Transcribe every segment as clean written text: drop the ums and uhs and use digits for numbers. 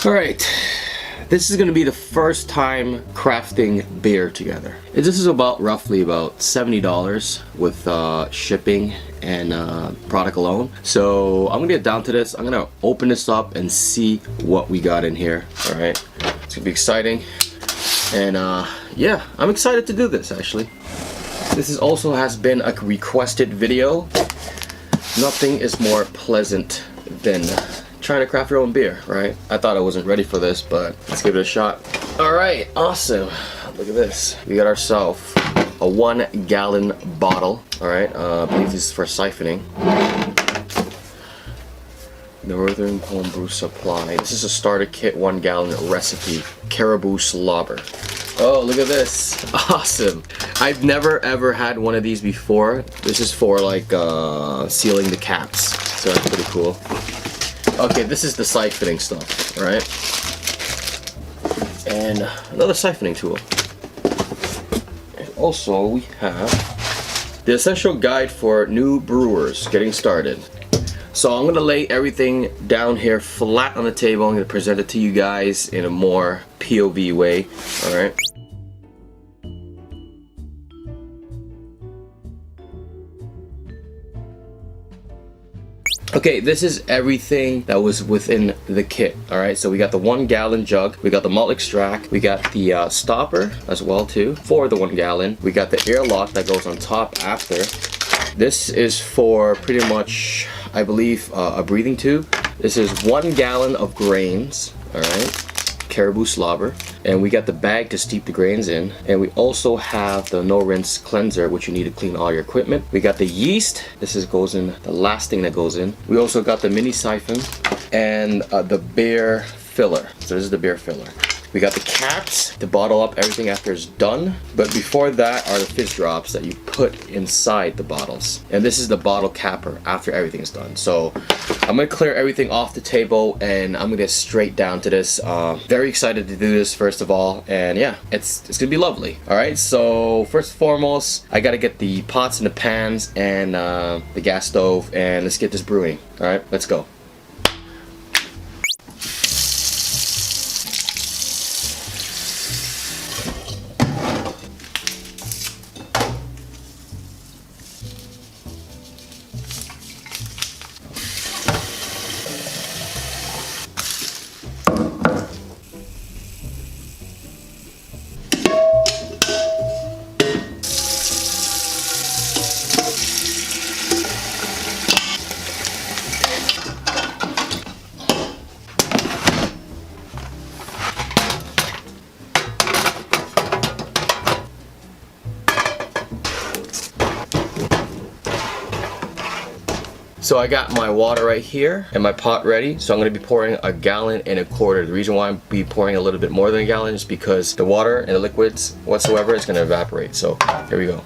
Alright, this is going to be the first time crafting beer together. This is roughly about $70 with shipping and product alone. So I'm going to get down to this. I'm going to open this up and see what we got in here. Alright, it's going to be exciting. And yeah, I'm excited to do this actually. This also has been a requested video. Nothing is more pleasant than trying to craft your own beer, right? I thought I wasn't ready for this, but let's give it a shot. Alright, awesome. Look at this. We got ourselves a 1 gallon bottle. Alright, I believe this is for siphoning. Northern Homebrew Supply. This is a starter kit 1 gallon recipe. Caribou Slobber. Oh, look at this. Awesome. I've never ever had one of these before. This is for like sealing the caps. So that's pretty cool. Okay, this is the siphoning stuff, right? And another siphoning tool. And also we have the essential guide for new brewers getting started. So I'm gonna lay everything down here flat on the table. I'm gonna present it to you guys in a more POV way, all right? Okay, this is everything that was within the kit, alright? So we got the 1 gallon jug, we got the malt extract, we got the stopper as well too, for the 1 gallon. We got the airlock that goes on top after. This is for pretty much, I believe, a breathing tube. This is 1 gallon of grains, alright? Caribou Slobber. And we got the bag to steep the grains in. And we also have the no rinse cleanser, which you need to clean all your equipment. We got the yeast. This goes in, the last thing that goes in. We also got the mini siphon and the beer filler. So this is the beer filler. We got the caps to bottle up everything after it's done. But before that are the fizz drops that you put inside the bottles. And this is the bottle capper after everything's done. So I'm gonna clear everything off the table and I'm gonna get straight down to this. Very excited to do this first of all. And yeah, it's gonna be lovely. Alright, so first and foremost, I gotta get the pots and the pans and the gas stove, and let's get this brewing. Alright, let's go. So I got my water right here and my pot ready. So I'm going to be pouring 1.25 gallons. The reason why I'm be pouring a little bit more than 1 gallon is because the water and the liquids whatsoever is going to evaporate. So here we go.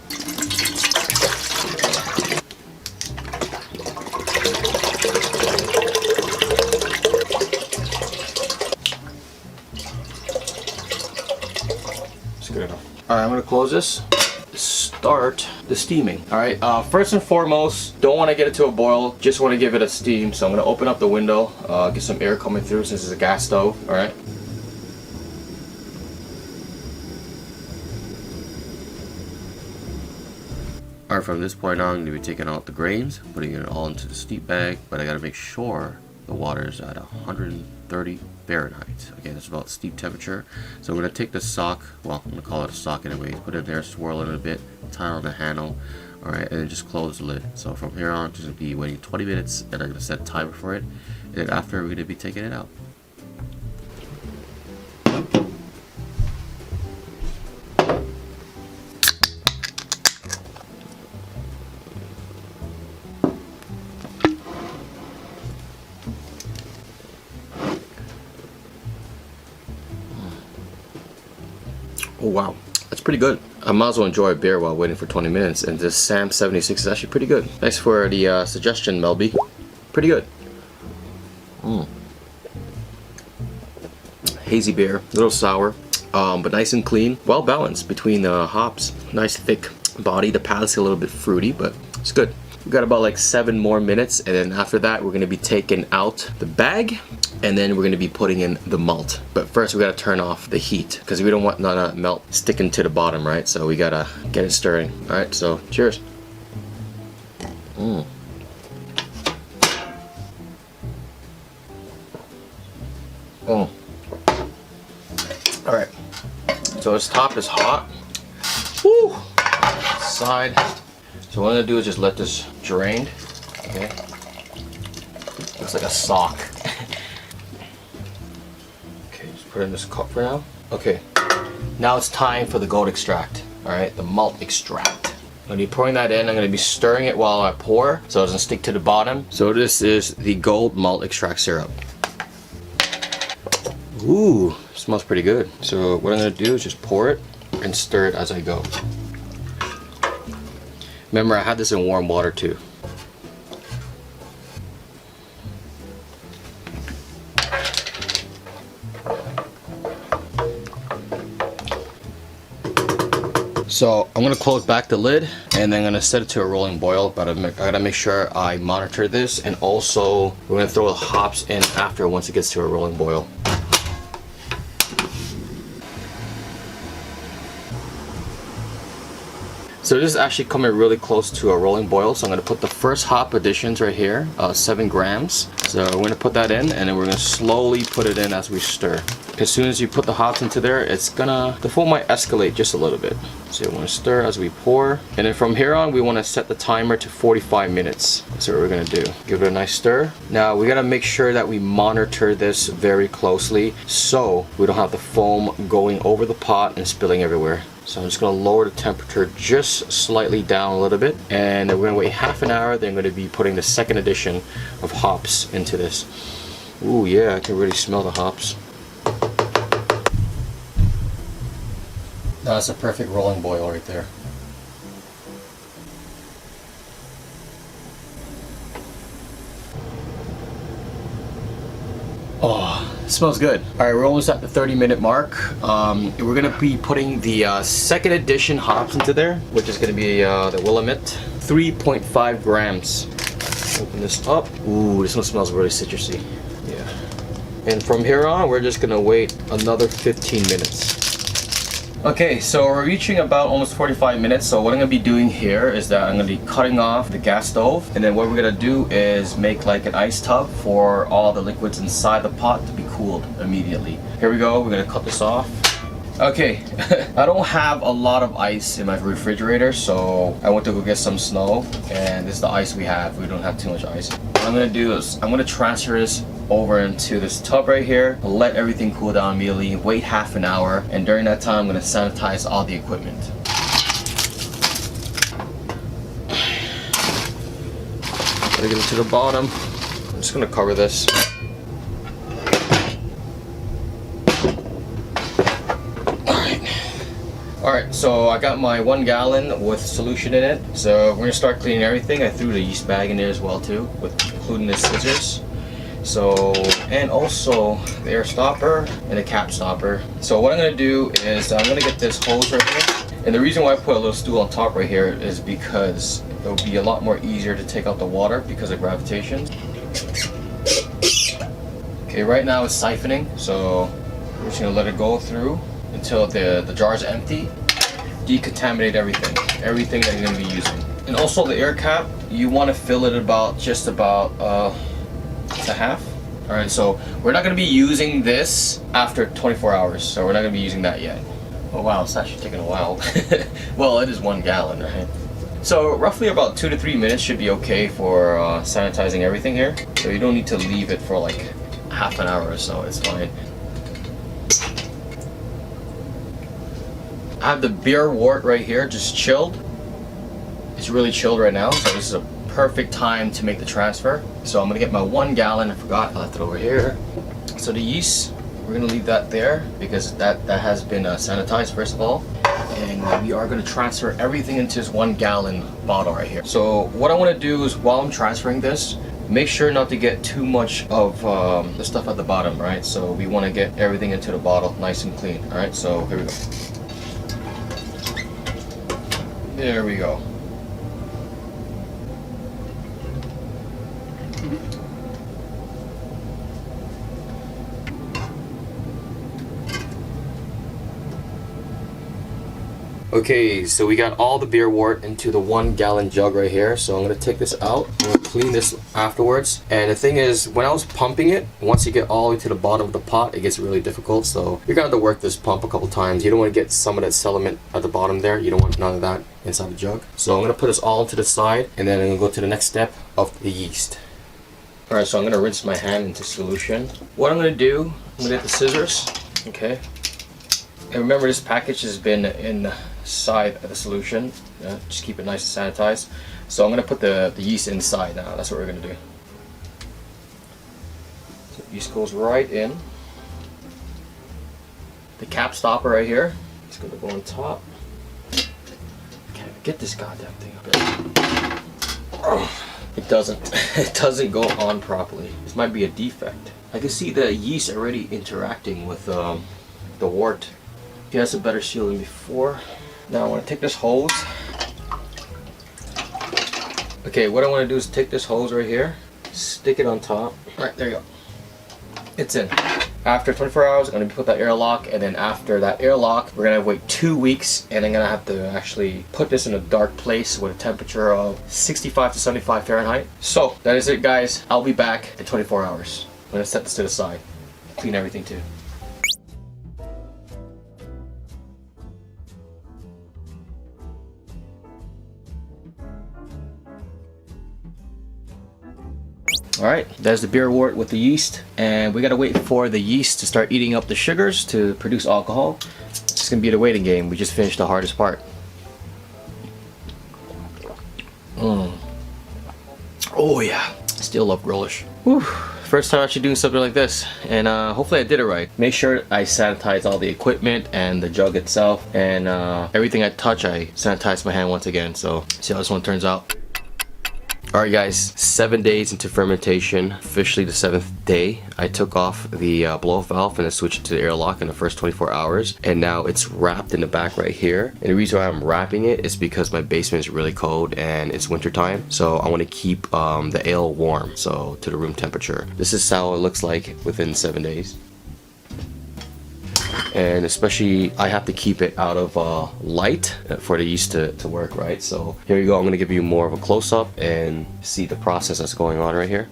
It's good enough. All right, I'm going to close this. Start the steaming. Alright, first and foremost, don't want to get it to a boil, just want to give it a steam. So I'm going to open up the window, get some air coming through since it's a gas stove. Alright. Alright, from this point on, I'm going to be taking out the grains, putting it all into the steep bag, but I got to make sure the water is at 130 Fahrenheit. Okay, that's about steep temperature. So I'm going to take the sock, well, I'm going to call it a sock anyway, put it in there, swirl it a bit, tie it on the handle, alright, and then just close the lid. So from here on, just going to be waiting 20 minutes, and I'm going to set a timer for it, and then after, we're going to be taking it out. Oh wow, that's pretty good. I might as well enjoy a beer while waiting for 20 minutes, and this Sam 76 is actually pretty good. Thanks for the suggestion, Melby. Pretty good. Hazy beer, a little sour, but nice and clean. Well balanced between the hops. Nice thick body. The palate's a little bit fruity, but it's good. We got about like 7 more minutes, and then after that we're gonna be taking out the bag, and then we're gonna be putting in the malt. But first we gotta turn off the heat because we don't want none of that melt sticking to the bottom, right? So we gotta get it stirring. All right, so cheers. All right, so this top is hot. Woo! Side. So what I'm gonna do is just let this drain. Okay. Looks like a sock. Okay, just put it in this cup for now. Okay. Now it's time for the gold extract. All right, the malt extract. I'm gonna be pouring that in. I'm gonna be stirring it while I pour so it doesn't stick to the bottom. So this is the gold malt extract syrup. Ooh, smells pretty good. So what I'm gonna do is just pour it and stir it as I go. Remember, I had this in warm water too. So I'm gonna close back the lid and then I'm gonna set it to a rolling boil, but I gotta make sure I monitor this, and also we're gonna throw the hops in after once it gets to a rolling boil. So this is actually coming really close to a rolling boil, so I'm going to put the first hop additions right here, 7 grams. So we're going to put that in, and then we're going to slowly put it in as we stir. As soon as you put the hops into there, the foam might escalate just a little bit. So you want to stir as we pour, and then from here on we want to set the timer to 45 minutes. That's what we're going to do. Give it a nice stir. Now we got to make sure that we monitor this very closely so we don't have the foam going over the pot and spilling everywhere. So I'm just going to lower the temperature just slightly down a little bit, and then we're going to wait half an hour. Then I'm going to be putting the second addition of hops into this. Ooh yeah, I can really smell the hops. That's a perfect rolling boil right there. Oh, it smells good. All right, we're almost at the 30-minute mark. We're gonna be putting the second edition hops into there, which is gonna be the Willamette, 3.5 grams. Open this up. Ooh, this one smells really citrusy. Yeah. And from here on, we're just gonna wait another 15 minutes. Okay, so we're reaching about almost 45 minutes. So what I'm gonna be doing here is that I'm gonna be cutting off the gas stove, and then what we're gonna do is make like an ice tub for all the liquids inside the pot to be cooled immediately. Here we go, we're gonna cut this off. Okay, I don't have a lot of ice in my refrigerator, so I went to go get some snow, and this is the ice we have. We don't have too much ice. What I'm gonna do is I'm gonna transfer this over into this tub right here, let everything cool down immediately, wait half an hour, and during that time I'm gonna sanitize all the equipment. Gotta get it to the bottom. I'm just gonna cover this. Alright, so I got my 1 gallon with solution in it. So we're gonna start cleaning everything. I threw the yeast bag in there as well too, including the scissors. So, and also the air stopper and the cap stopper. So what I'm gonna do is I'm gonna get this hose right here. And the reason why I put a little stool on top right here is because it'll be a lot more easier to take out the water because of gravitation. Okay, right now it's siphoning, so we're just gonna let it go through until the jar is empty. Decontaminate everything that you're gonna be using. And also the air cap, you want to fill it just about to half. All right, so we're not gonna be using this after 24 hours, so we're not gonna be using that yet. Oh wow, it's actually taking a while. Well, it is 1 gallon, right? So roughly about 2 to 3 minutes should be okay for sanitizing everything here. So you don't need to leave it for like half an hour or so, it's fine. I have the beer wort right here, just chilled. It's really chilled right now, so this is a perfect time to make the transfer. So I'm gonna get my 1 gallon, I forgot, I left it over here. So the yeast, we're gonna leave that there because that has been sanitized first of all. And we are gonna transfer everything into this 1 gallon bottle right here. So what I wanna do is while I'm transferring this, make sure not to get too much of the stuff at the bottom, right? So we wanna get everything into the bottle nice and clean, all right? So here we go. There we go. Okay, so we got all the beer wort into the 1 gallon jug right here. So I'm gonna take this out. I'm gonna clean this afterwards. And the thing is, when I was pumping it, once you get all the way to the bottom of the pot, it gets really difficult. So you're gonna have to work this pump a couple times. You don't want to get some of that sediment at the bottom there. You don't want none of that inside the jug. So I'm gonna put this all to the side, and then I'm gonna go to the next step of the yeast. All right, so I'm gonna rinse my hand into solution. What I'm gonna do, I'm gonna get the scissors, okay? And remember, this package has been inside of the solution. Just keep it nice and sanitized. So I'm gonna put the yeast inside now. That's what we're gonna do. So yeast goes right in. The cap stopper right here. It's gonna go on top. Can't get this goddamn thing up there. Oh, it doesn't go on properly. This might be a defect. I can see the yeast already interacting with the wort. Okay, that's a better seal than before. Now I want to take this hose. Okay, what I want to do is take this hose right here, stick it on top. Alright, there you go. It's in. After 24 hours, I'm going to put that airlock, and then after that airlock, we're going to wait 2 weeks, and I'm going to have to actually put this in a dark place with a temperature of 65 to 75 Fahrenheit. So, that is it, guys. I'll be back in 24 hours. I'm going to set this to the side. Clean everything too. Alright, there's the beer wort with the yeast, and we gotta wait for the yeast to start eating up the sugars to produce alcohol. It's gonna be the waiting game. We just finished the hardest part. Oh yeah, still love Grolish. Whew. First time actually doing something like this, and hopefully I did it right. Make sure I sanitize all the equipment and the jug itself, and everything I touch, I sanitize my hand once again. So see how this one turns out. Alright guys, 7 days into fermentation, officially the 7th day. I took off the blow-off valve and I switched it to the airlock in the first 24 hours. And now it's wrapped in the back right here. And the reason why I'm wrapping it is because my basement is really cold and it's winter time. So I want to keep the ale warm, so to the room temperature. This is how it looks like within 7 days. And especially I have to keep it out of light for the yeast to work, right? So here you go. I'm going to give you more of a close-up and see the process that's going on right here.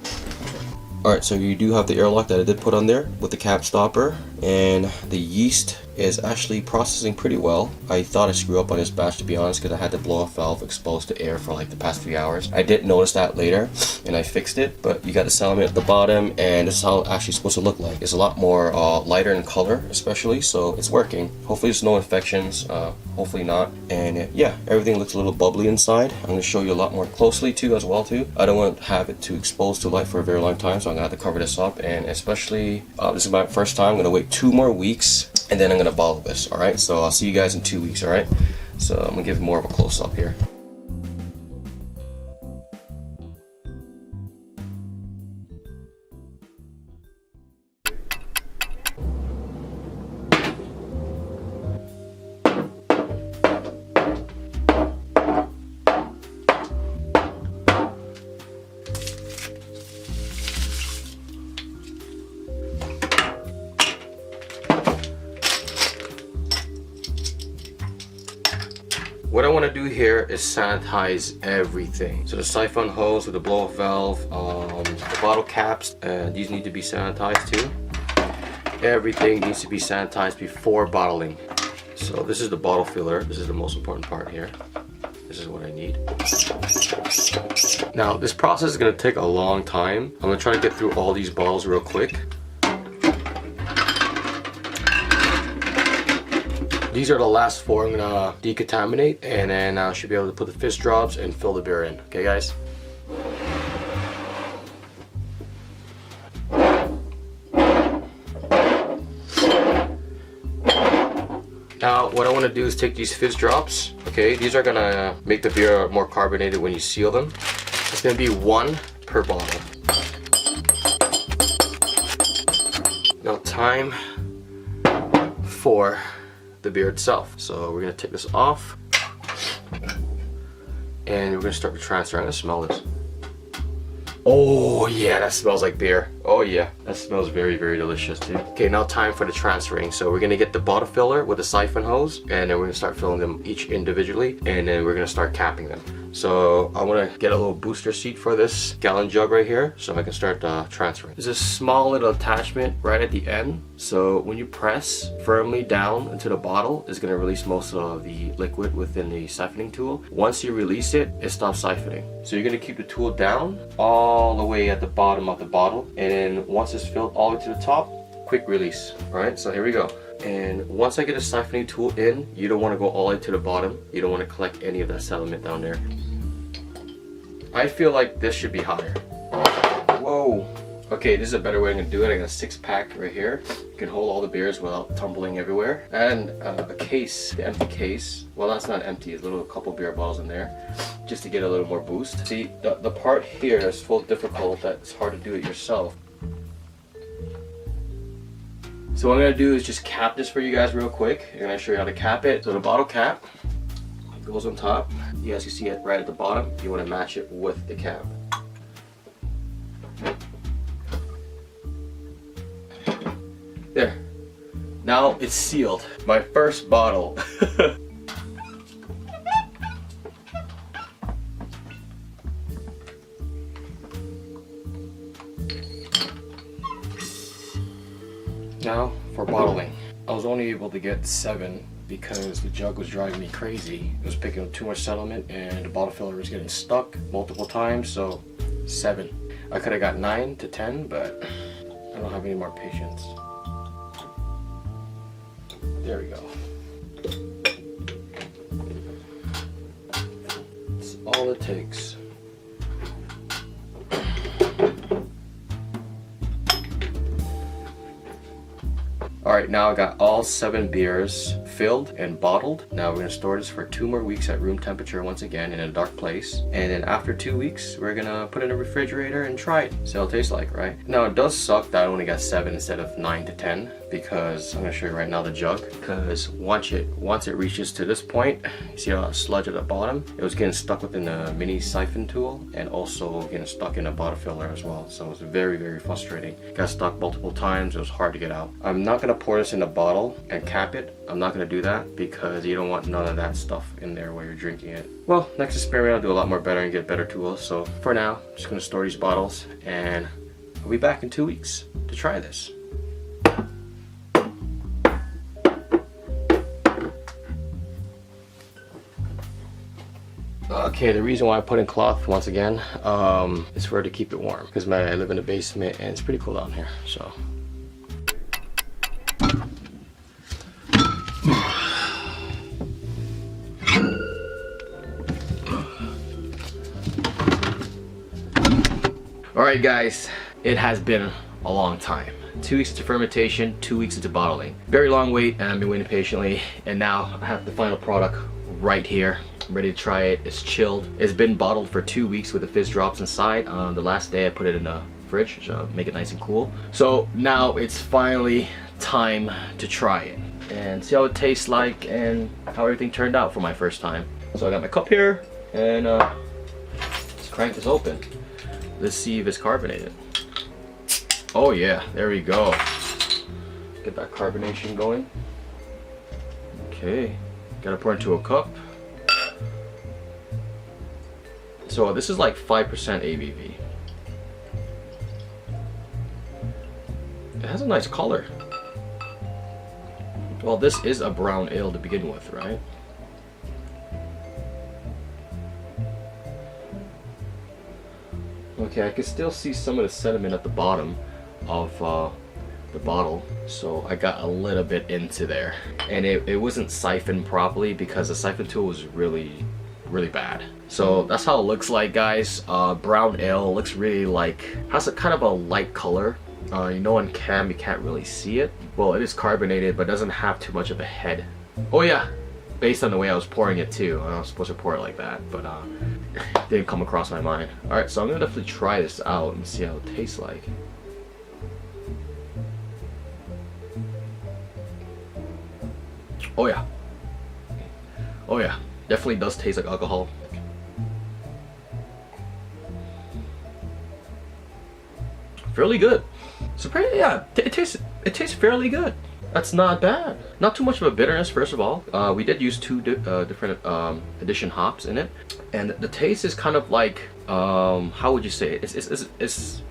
Alright, so you do have the airlock that I did put on there with the cap stopper, and the yeast is actually processing pretty well. I thought I screwed up on this batch, to be honest, because I had the blow-off valve exposed to air for like the past few hours. I did notice that later and I fixed it, but you got the sediment at the bottom, and this is how it's actually supposed to look like. It's a lot more lighter in color especially, so it's working. Hopefully there's no infections, hopefully not. And yeah, everything looks a little bubbly inside. I'm going to show you a lot more closely too as well too. I don't want to have it too exposed to light for a very long time, so I'm going to have to cover this up. And especially this is my first time. I'm going to wait 2 more weeks and then I'm going to bottle this. Alright, so I'll see you guys in 2 weeks. Alright, so I'm going to give more of a close-up here. What I want to do here is sanitize everything. So the siphon hose with the blow-off valve, the bottle caps, these need to be sanitized too. Everything needs to be sanitized before bottling. So this is the bottle filler. This is the most important part here. This is what I need. Now this process is going to take a long time. I'm going to try to get through all these bottles real quick. These are the last 4 I'm gonna decontaminate, and then I should be able to put the fizz drops and fill the beer in. Okay, guys? Now, what I want to do is take these fizz drops. Okay, these are gonna make the beer more carbonated when you seal them. It's gonna be 1 per bottle. Now, time for the beer itself. So we're gonna take this off and we're gonna start the transfer. I'm gonna smell this. Oh yeah, that smells like beer. Oh yeah, that smells very, very delicious too. Okay, now time for the transferring. So we're gonna get the bottle filler with a siphon hose, and then we're gonna start filling them each individually, and then we're gonna start capping them. So I want to get a little booster seat for this gallon jug right here so I can start transferring. There's a small little attachment right at the end, so when you press firmly down into the bottle, it's going to release most of the liquid within the siphoning tool. Once you release it, it stops siphoning. So you're going to keep the tool down all the way at the bottom of the bottle, and then once it's filled all the way to the top, quick release. Alright, so here we go. And once I get a siphoning tool in, you don't want to go all the way to the bottom. You don't want to collect any of that sediment down there. I feel like this should be higher. Whoa. Okay, this is a better way I'm going to do it. I got a 6-pack right here. You can hold all the beers without tumbling everywhere. And a case, the empty case. Well, that's not empty. There's a couple beer bottles in there just to get a little more boost. See, the part here is so difficult that it's hard to do it yourself. So what I'm going to do is just cap this for you guys real quick. I'm going to show you how to cap it. So the bottle cap goes on top. You guys can see it right at the bottom. You want to match it with the cap. There. Now it's sealed. My first bottle. Now for bottling. I was only able to get 7 because the jug was driving me crazy. It was picking up too much sediment and the bottle filler was getting stuck multiple times, so 7. I could have got 9 to 10, but I don't have any more patience. There we go. That's all it takes. Alright, now I got all 7 beers filled and bottled. Now we're going to store this for 2 more weeks at room temperature once again in a dark place. And then after 2 weeks, we're going to put it in a refrigerator and try it. See how it tastes like, right? Now it does suck that I only got 7 instead of 9 to 10 because I'm going to show you right now the jug. Because once it reaches to this point, you see how that sludge at the bottom? It was getting stuck within the mini siphon tool and also getting stuck in a bottle filler as well. So it was very, very frustrating. Got stuck multiple times. It was hard to get out. I'm not going to pour this in a bottle and cap it. I'm not going to do that because you don't want none of that stuff in there while you're drinking it. Well, next experiment I'll do a lot more better and get better tools. So for now, I'm just going to store these bottles and I'll be back in 2 weeks to try this. Okay, the reason why I put in cloth once again is for to keep it warm because I live in the basement and it's pretty cool down here. So. Alright guys, it has been a long time. 2 weeks into fermentation, 2 weeks into bottling. Very long wait and I've been waiting patiently, and now I have the final product right here. I'm ready to try it. It's chilled. It's been bottled for 2 weeks with the fizz drops inside. The last day I put it in the fridge to make it nice and cool. So now it's finally time to try it and see how it tastes like and how everything turned out for my first time. So I got my cup here and let's crank this open. Let's see if it's carbonated. Oh yeah, there we go. Get that carbonation going. Okay, gotta pour into a cup. So this is like 5% ABV. It has a nice color. Well, this is a brown ale to begin with, right? Okay, I can still see some of the sediment at the bottom of the bottle, so I got a little bit into there. And it wasn't siphoned properly because the siphon tool was really bad. So that's how it looks like, guys. Brown ale looks really like, has a kind of a light color. You know, on cam you can't really see it. Well, it is carbonated, but doesn't have too much of a head. Oh yeah, based on the way I was pouring it too. I was supposed to pour it like that, but it didn't come across my mind. Alright, so I'm gonna definitely try this out and see how it tastes like. Oh yeah. Oh yeah, definitely does taste like alcohol. fairly good. So pretty, yeah, it tastes fairly good. That's not bad. Not too much of a bitterness, first of all. We did use two different addition hops in it, and the taste is kind of like, how would you say it? It's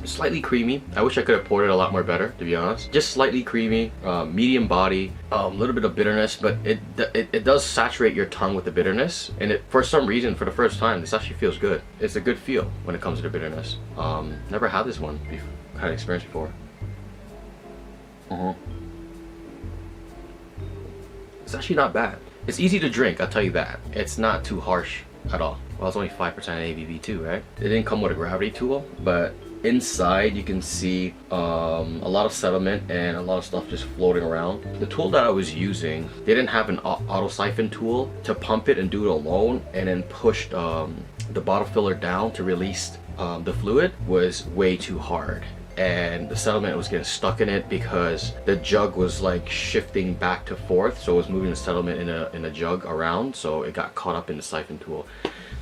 slightly creamy. I wish I could have poured it a lot more better, to be honest. Just slightly creamy, medium body, a little bit of bitterness, but it does saturate your tongue with the bitterness, and it, for some reason, for the first time, this actually feels good. It's a good feel when it comes to the bitterness. Never had this one kind of experience before. It's actually not bad. It's easy to drink, I'll tell you that. It's not too harsh at all. Well, it's only 5% ABV too, right? It didn't come with a gravity tool, but inside you can see a lot of sediment and a lot of stuff just floating around. The tool that I was using, they didn't have an auto siphon tool to pump it and do it alone and then push the bottle filler down to release the fluid. Was way too hard, and the sediment was getting stuck in it because the jug was like shifting back to forth, so it was moving the sediment in a jug around, so it got caught up in the siphon tool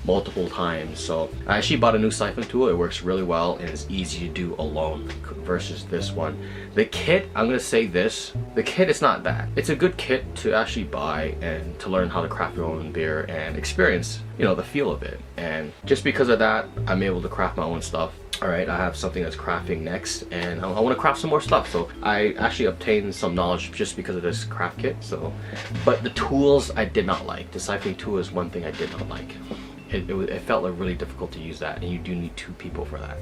multiple times. So I actually bought a new siphon tool. It works really well and it's easy to do alone versus this one. The kit, I'm gonna say this, the kit is not bad. It's a good kit to actually buy and to learn how to craft your own beer and experience, you know, the feel of it. And just because of that, I'm able to craft my own stuff. All right, I have something that's crafting next, and I want to craft some more stuff. So I actually obtained some knowledge just because of this craft kit. So, but the tools I did not like. The siphoning tool is one thing I did not like. It felt like really difficult to use that, and you do need 2 people for that.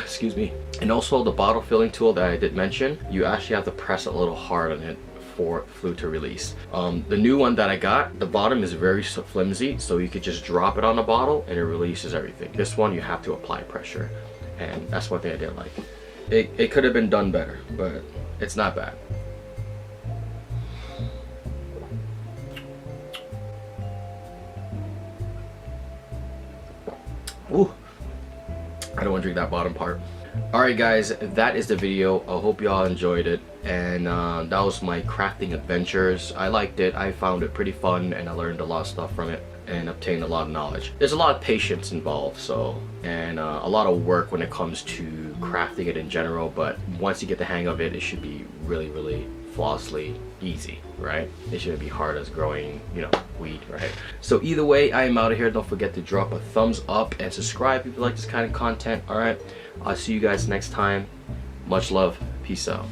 Excuse me. And also the bottle filling tool that I did mention, you actually have to press a little hard on it for fluid to release. The new one that I got, the bottom is very flimsy, so you could just drop it on the bottle and it releases everything. This one you have to apply pressure, and that's one thing I didn't like. It could have been done better, but it's not bad. Ooh, I don't want to drink that bottom part. Alright guys, that is the video. I hope y'all enjoyed it, and that was my crafting adventures. I liked it. I found it pretty fun, and I learned a lot of stuff from it and obtained a lot of knowledge. There's a lot of patience involved, so, and a lot of work when it comes to crafting it in general, but once you get the hang of it, it should be really flawlessly easy, right? It shouldn't be hard as growing, you know, weed, right? So either way, I am out of here. Don't forget to drop a thumbs up and subscribe if you like this kind of content. All right, I'll see you guys next time. Much love. Peace out.